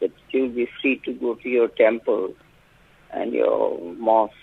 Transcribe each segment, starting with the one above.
that you'll be free to go to your temple and your mosque।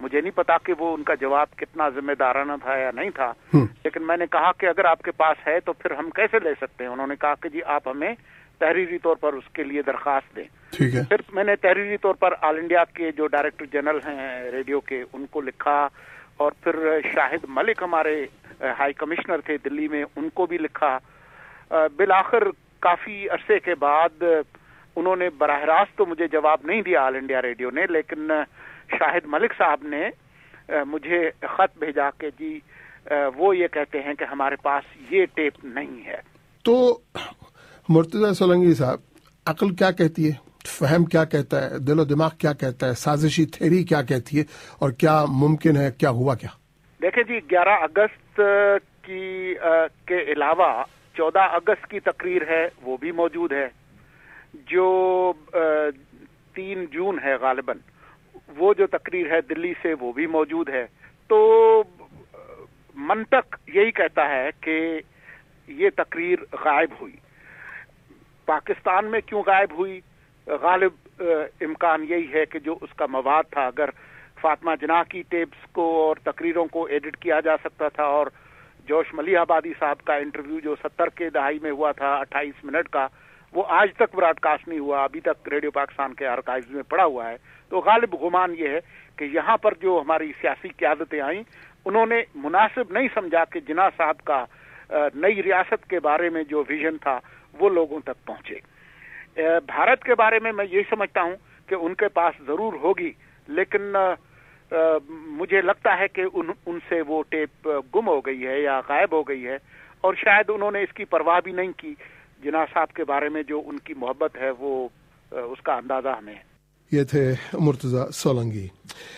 مجھے نہیں پتا کہ وہ ان کا جواب کتنا ذمہ دارانہ تھا یا نہیں تھا، لیکن میں نے کہا کہ اگر آپ کے پاس ہے تو پھر ہم کیسے لے سکتے ہیں؟ انہوں نے کہا کہ جی آپ ہمیں تحریری طور پر اس کے لیے درخواست دیں. پھر میں نے تحریری طور پر آل انڈیا کے جو ڈائریکٹر جنرل ہیں ریڈیو کے ان کو لکھا، اور پھر شاہد ملک ہمارے ہائی کمشنر تھے دلی میں، ان کو بھی لکھا. بالآخر کافی عرصے کے بعد انہوں نے براہ راست تو مجھے جواب نہیں دیا آل انڈیا ریڈیو نے، لیکن شاہد ملک صاحب نے مجھے خط بھیجا کہ جی وہ یہ کہتے ہیں کہ ہمارے پاس یہ ٹیپ نہیں ہے. تو مرتضیٰ سولنگی صاحب، عقل کیا کہتی ہے، فہم کیا کہتا ہے، دل و دماغ کیا کہتا ہے، سازشی تھیری کیا کہتی ہے، اور کیا ممکن ہے، کیا ہوا کیا؟ دیکھیں جی، 11 اگست کے علاوہ 14 اگست کی تقریر ہے، وہ بھی موجود ہے. جو 3 جون ہے غالباً، وہ جو تقریر ہے دلی سے، وہ بھی موجود ہے. تو منطق یہی کہتا ہے کہ یہ تقریر غائب ہوئی. پاکستان میں کیوں غائب ہوئی؟ غالب امکان یہی ہے کہ جو اس کا مواد تھا، اگر فاطمہ جناح کی ٹیپس کو اور تقریروں کو ایڈٹ کیا جا سکتا تھا، اور جوش ملیح آبادی صاحب کا انٹرویو جو 70 کے دہائی میں ہوا تھا 28 منٹ کا، وہ آج تک براڈ کاسٹ نہیں ہوا، ابھی تک ریڈیو پاکستان کے آرکائیوز میں پڑا ہوا ہے. تو غالب گمان یہ ہے کہ یہاں پر جو ہماری سیاسی قیادتیں آئیں، انہوں نے مناسب نہیں سمجھا کہ جناح صاحب کا نئی ریاست کے بارے میں جو ویژن تھا وہ لوگوں تک پہنچے. بھارت کے بارے میں میں یہی سمجھتا ہوں کہ ان کے پاس ضرور ہوگی، لیکن مجھے لگتا ہے کہ ان سے وہ ٹیپ گم ہو گئی ہے یا غائب ہو گئی ہے، اور شاید انہوں نے اس کی پرواہ بھی نہیں کی. جناح صاحب کے بارے میں جو ان کی محبت ہے وہ اس کا اندازہ ہمیں ہے. یہ تھے Murtaza Solangi.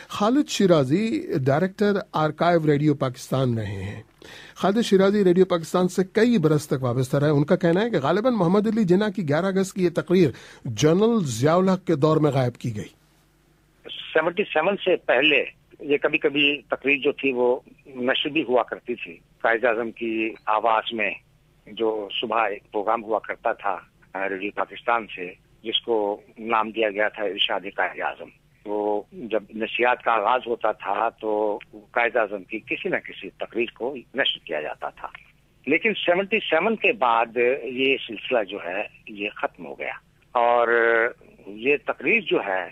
Khalid Shirazi director archive radio Pakistan رہے ہیں. خالد شیرازی ریڈیو پاکستان سے کئی برس تک وابستہ رہے. ان کا کہنا ہے کہ غالباً محمد علی جناح کی 11 اگست کی یہ تقریر جنرل ضیاء الحق کے دور میں غائب کی گئی. 77 سے پہلے یہ کبھی کبھی تقریر جو تھی وہ نشر بھی ہوا کرتی تھی. قائد اعظم کی آواز میں جو صبح ایک پروگرام ہوا کرتا تھا ریڈیو پاکستان سے، جس کو نام دیا گیا تھا ارشاد قائد اعظم. وہ جب نشریات کا آغاز ہوتا تھا تو قائد اعظم کی کسی نہ کسی تقریر کو نشر کیا جاتا تھا. لیکن 77 کے بعد یہ سلسلہ جو ہے یہ ختم ہو گیا، اور یہ تقریر جو ہے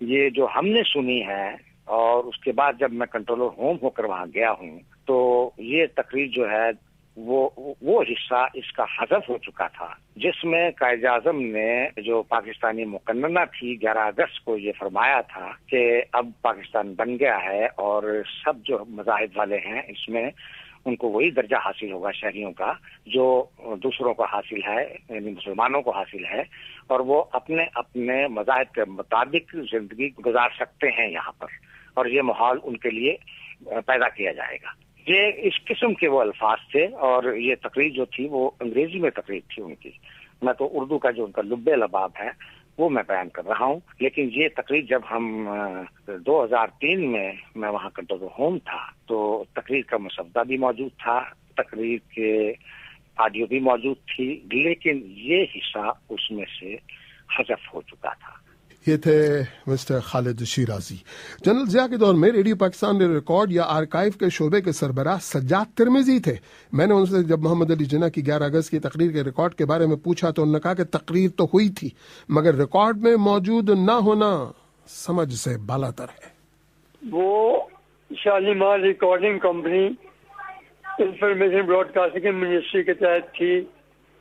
یہ جو ہم نے سنی ہے، اور اس کے بعد جب میں کنٹرولر ہوم ہو کر وہاں گیا ہوں تو یہ تقریر جو ہے وہ حصہ اس کا حذف ہو چکا تھا، جس میں قائد اعظم نے جو پاکستانی مقننہ تھی 11 اگست کو یہ فرمایا تھا کہ اب پاکستان بن گیا ہے، اور سب جو مذاہب والے ہیں اس میں ان کو وہی درجہ حاصل ہوگا شہریوں کا جو دوسروں کو حاصل ہے، یعنی مسلمانوں کو حاصل ہے، اور وہ اپنے اپنے مذاہب کے مطابق زندگی گزار سکتے ہیں یہاں پر، اور یہ ماحول ان کے لیے پیدا کیا جائے گا. یہ اس قسم کے وہ الفاظ تھے، اور یہ تقریر جو تھی وہ انگریزی میں تقریر تھی ان کی. میں تو اردو کا جو ان کا لب لباب ہے وہ میں بیان کر رہا ہوں. لیکن یہ تقریر جب ہم 2003 میں وہاں کنٹرول ہوم تھا تو تقریر کا مسودہ بھی موجود تھا، تقریر کے آڈیو بھی موجود تھی، لیکن یہ حصہ اس میں سے حذف ہو چکا تھا. یہ تھے مسٹر خالد شیرازی. جنرل ضیاء کے دور میں ریڈیو پاکستان نے ریکارڈ یا آرکائیو کے شعبے کے سربراہ سجاد ترمذی تھے. میں نے ان سے جب محمد علی جناح کی 11 اگست کی تقریر کے ریکارڈ کے بارے میں پوچھا تو انہوں نے کہا کہ تقریر تو ہوئی تھی مگر ریکارڈ میں موجود نہ ہونا سمجھ سے بالاتر ہے. وہ Shalimar recording company information broadcasting ministry کے تحت تھی،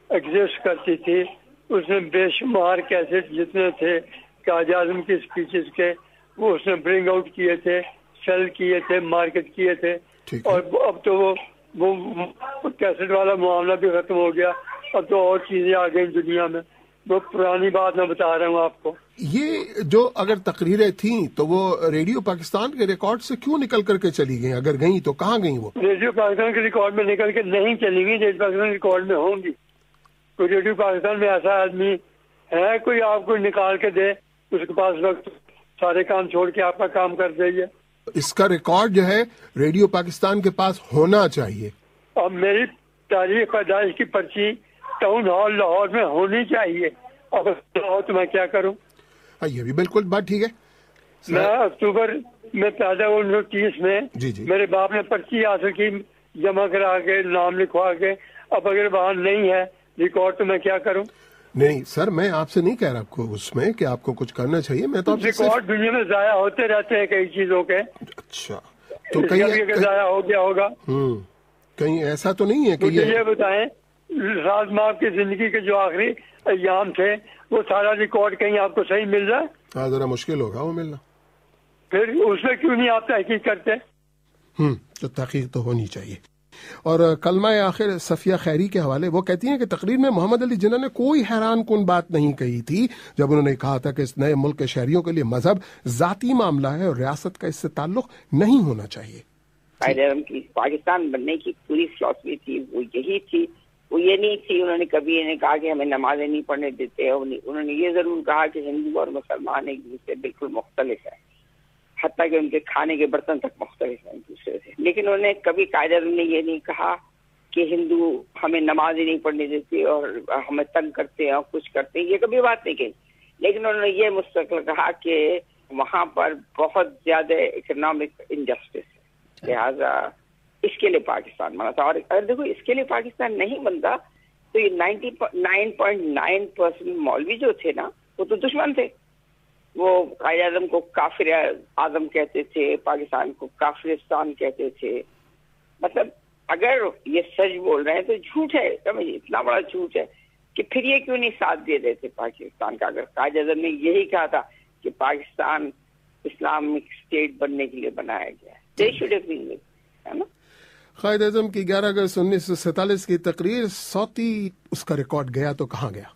ایگزسٹ کرتی تھی. اس میں بے شمار کیسٹ جتنے تھے قائد اعظم کی اسپیچز کے وہ اس نے برنگ آؤٹ کیے تھے، سیل کیے تھے، مارکیٹ کیے تھے. اور اب تو وہ کیسٹ والا معاملہ بھی ختم ہو گیا، اب تو اور چیزیں آ گئی دنیا میں. وہ پرانی بات میں بتا رہا ہوں آپ کو. یہ جو اگر تقریریں تھیں تو وہ ریڈیو پاکستان کے ریکارڈ سے کیوں نکل کر کے چلی گئیں؟ اگر گئیں تو کہاں گئیں؟ وہ ریڈیو پاکستان کے ریکارڈ میں نکل کے نہیں چلیں گی، ریڈیو پاکستان کے ریکارڈ میں ہوں گی. کوئی ریڈیو پاکستان میں ایسا آدمی ہے کوئی آپ کو نکال کے دے، اس کے پاس وقت سارے کام چھوڑ کے آپ کا کام کر دے؟ اس کا ریکارڈ جو ہے ریڈیو پاکستان کے پاس ہونا چاہیے. اب میری تاریخ پیدائش کی پرچی ٹاؤن ہال لاہور میں ہونی چاہیے. اب تو میں کیا کروں؟ یہ بھی بالکل بات ٹھیک ہے. میں اکتوبر میں پیدا ہوا 1930 میں. میرے باپ نے پرچی حاصل کی جمع کرا کے نام لکھوا کے. اب اگر وہاں نہیں ہے ریکارڈ تو میں کیا کروں؟ نہیں سر، میں آپ سے نہیں کہہ رہا آپ کو اس میں کہ آپ کو کچھ کرنا چاہیے. میں تو ریکارڈ دنیا میں ضائع ہوتے رہتے ہیں کئی چیزوں کے. اچھا، تو کہیں ضائع ہو گیا ہوگا. کہیں ایسا تو نہیں ہے کہ یہ بتائیں راز ماپ کی زندگی کے جو آخری ایام تھے وہ سارا ریکارڈ کہیں آپ کو صحیح مل جائے؟ ہاں، ذرا مشکل ہوگا وہ ملنا. پھر اس میں کیوں نہیں آپ تحقیق کرتے؟ تو تحقیق تو ہونی چاہیے. اور کلمہ آخر صفیہ خیری کے حوالے وہ کہتی ہیں کہ تقریر میں محمد علی جناح نے کوئی حیران کن بات نہیں کہی تھی جب انہوں نے کہا تھا کہ اس نئے ملک کے شہریوں کے لیے مذہب ذاتی معاملہ ہے اور ریاست کا اس سے تعلق نہیں ہونا چاہیے. قائد اعظم کی پاکستان بننے کی پوری فلسفی تھی وہ یہی تھی. وہ یہ نہیں تھی انہوں نے کبھی یہ کہا کہ ہمیں نمازیں نہیں پڑھنے دیتے. انہوں نے یہ ضرور کہا کہ ہندو اور مسلمان ایک دوسرے سے بالکل مختلف ہیں، حتیٰ کہ ان کے کھانے کے برتن تک مختلف ہیں ایک دوسرے سے. لیکن انہوں نے کبھی قائد اعظم نے یہ نہیں کہا کہ ہندو ہمیں نماز ہی نہیں پڑھنے دیتے اور ہمیں تنگ کرتے ہیں اور کچھ کرتے ہیں، یہ کبھی بات نہیں کہی. لیکن انہوں نے یہ مستقل کہا کہ وہاں پر بہت زیادہ اکنامک انجسٹس ہے، لہٰذا اس کے لیے پاکستان بنا تھا. اور اگر دیکھو اس کے لیے پاکستان نہیں بنتا تو یہ 99.9% مولوی جو تھے نا وہ تو دشمن تھے. وہ قائد اعظم کو کافر اعظم کہتے تھے، پاکستان کو کافرستان کہتے تھے. مطلب اگر یہ سچ بول رہے ہیں تو جھوٹ ہے، سمجھے اتنا بڑا جھوٹ ہے کہ پھر یہ کیوں نہیں ساتھ دے رہے تھے پاکستان کا. اگر قائد اعظم نے یہی کہا تھا کہ پاکستان اسلامک اسٹیٹ بننے کے لیے بنایا گیا ہے، دے شوڈ ہیو بین ہے نا. قائد اعظم کی 11 اگست 1947 کی تقریر صوتی اس کا ریکارڈ گیا تو کہاں گیا؟